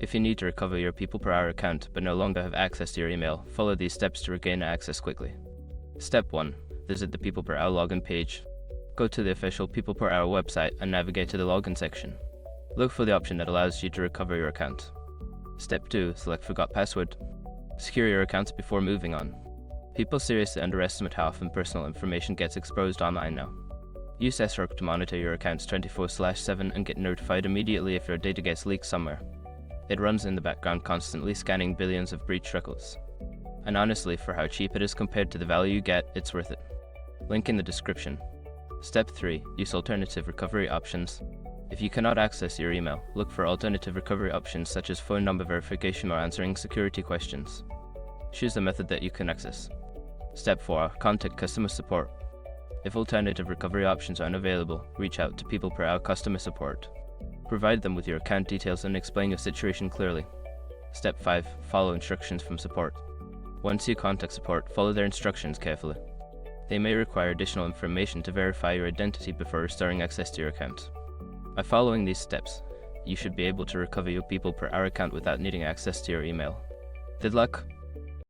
If you need to recover your PeoplePerHour account but no longer have access to your email, follow these steps to regain access quickly. Step 1. Visit the PeoplePerHour login page. Go to the official PeoplePerHour website and navigate to the login section. Look for the option that allows you to recover your account. Step 2. Select Forgot Password. Secure your accounts before moving on. People seriously underestimate how often personal information gets exposed online now. Use sRock to monitor your accounts 24/7 and get notified immediately if your data gets leaked somewhere. It runs in the background constantly scanning billions of breach records. And honestly, for how cheap it is compared to the value you get, it's worth it. Link in the description. Step 3. Use alternative recovery options. If you cannot access your email, look for alternative recovery options such as phone number verification or answering security questions. Choose the method that you can access. Step 4. Contact customer support. If alternative recovery options are unavailable, reach out to PeoplePerHour customer support. Provide them with your account details and explain your situation clearly. Step 5. Follow instructions from support. Once you contact support, follow their instructions carefully. They may require additional information to verify your identity before restoring access to your account. By following these steps, you should be able to recover your PeoplePerHour account without needing access to your email. Good luck!